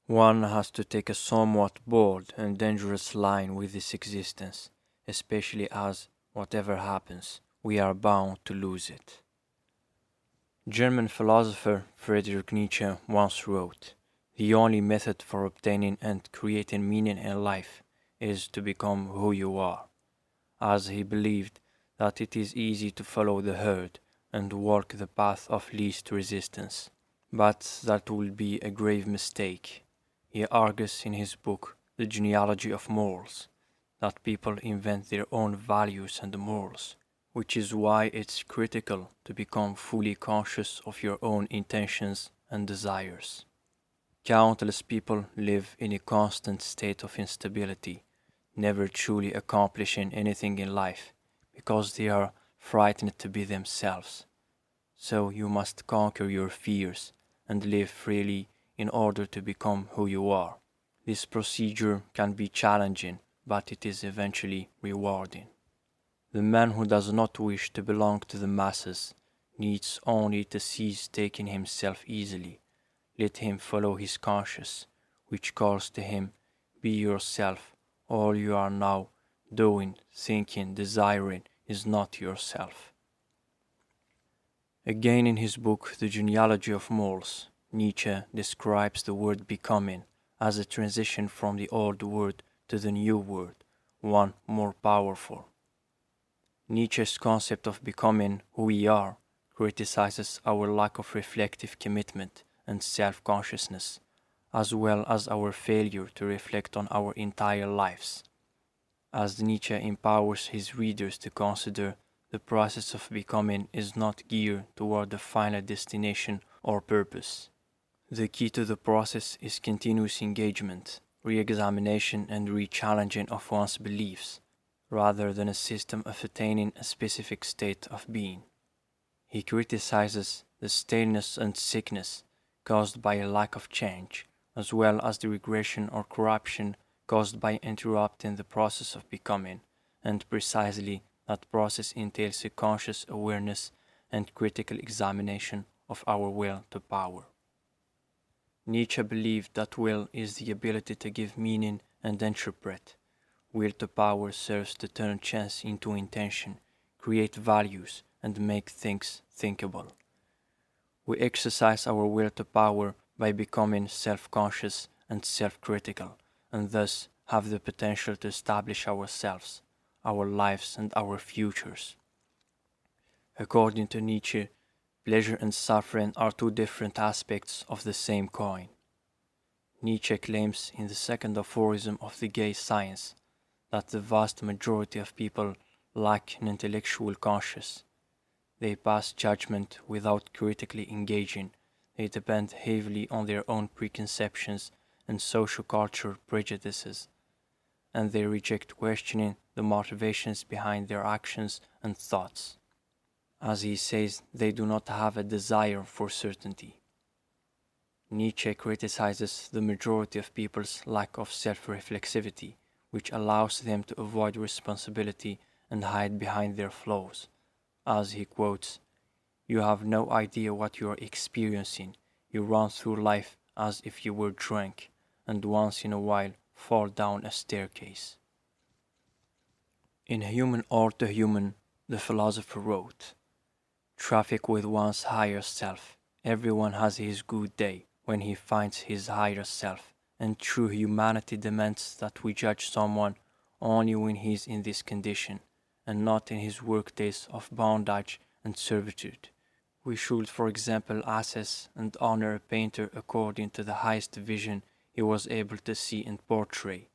One has to take a somewhat bold and dangerous line with this existence, especially as, whatever happens, we are bound to lose it. German philosopher Friedrich Nietzsche once wrote, "The only method for obtaining and creating meaning in life is to become who you are," as he believed that it is easy to follow the herd and walk the path of least resistance. But that would be a grave mistake. He argues in his book, The Genealogy of Morals, that people invent their own values and morals, which is why it's critical to become fully conscious of your own intentions and desires. Countless people live in a constant state of instability, never truly accomplishing anything in life, because they are frightened to be themselves. So you must conquer your fears and live freely in order to become who you are. This procedure can be challenging, but it is eventually rewarding. The man who does not wish to belong to the masses needs only to cease taking himself easily. Let him follow his conscience, which calls to him, "Be yourself. All you are now doing, thinking, desiring is not yourself." Again in his book The Genealogy of Morals, Nietzsche describes the word becoming as a transition from the old word to the new word, one more powerful. Nietzsche's concept of becoming who we are criticizes our lack of reflective commitment and self-consciousness, as well as our failure to reflect on our entire lives. As Nietzsche empowers his readers to consider the process of becoming is not geared toward a final destination or purpose. The key to the process is continuous engagement, re-examination and re-challenging of one's beliefs, rather than a system of attaining a specific state of being. He criticizes the staleness and sickness caused by a lack of change, as well as the regression or corruption caused by interrupting the process of becoming, and precisely that process entails a conscious awareness and critical examination of our will to power. Nietzsche believed that will is the ability to give meaning and interpret. Will to power serves to turn chance into intention, create values, and make things thinkable. We exercise our will to power by becoming self-conscious and self-critical, and thus have the potential to establish ourselves, our lives, and our futures. According to Nietzsche, pleasure and suffering are two different aspects of the same coin. Nietzsche claims in the second aphorism of the Gay Science that the vast majority of people lack an intellectual conscience. They pass judgment without critically engaging. They depend heavily on their own preconceptions and socio-cultural prejudices, and they reject questioning the motivations behind their actions and thoughts. As he says, they do not have a desire for certainty. Nietzsche criticizes the majority of people's lack of self-reflexivity, which allows them to avoid responsibility and hide behind their flaws. As he quotes, "You have no idea what you are experiencing. You run through life as if you were drunk, and once in a while fall down a staircase." In Human or to Human, the philosopher wrote, "Traffic with one's higher self. Everyone has his good day when he finds his higher self, and true humanity demands that we judge someone only when he is in this condition, and not in his workdays of bondage and servitude. We should, for example, assess and honor a painter according to the highest vision he was able to see and portray,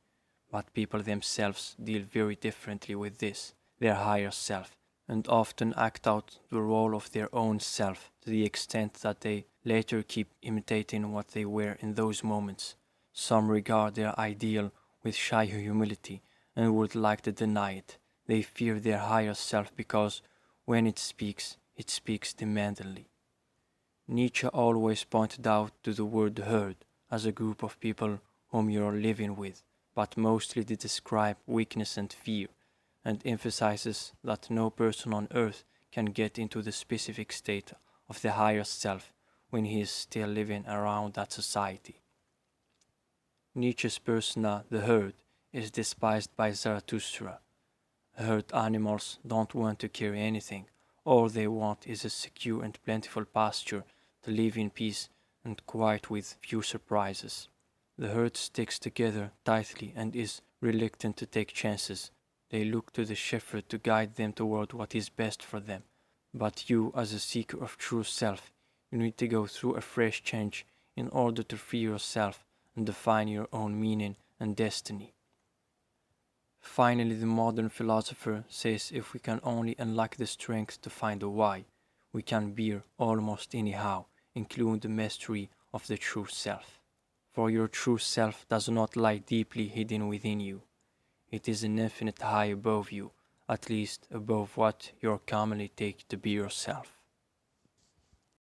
but people themselves deal very differently with this, their higher self, and often act out the role of their own self to the extent that they later keep imitating what they were in those moments. Some regard their ideal with shy humility and would like to deny it. They fear their higher self because when it speaks demandingly." Nietzsche always pointed out to the word herd as a group of people whom you are living with, but mostly to describe weakness and fear, and emphasizes that no person on earth can get into the specific state of the higher self when he is still living around that society. Nietzsche's persona, the herd, is despised by Zarathustra. Herd animals don't want to carry anything. All they want is a secure and plentiful pasture to live in peace and quiet with few surprises. The herd sticks together tightly and is reluctant to take chances. They look to the shepherd to guide them toward what is best for them. But you, as a seeker of true self, you need to go through a fresh change in order to free yourself and define your own meaning and destiny. Finally, the modern philosopher says if we can only unlock the strength to find a why, we can bear almost anyhow, including the mastery of the true self. For your true self does not lie deeply hidden within you. It is an infinite high above you, at least above what you commonly take to be yourself.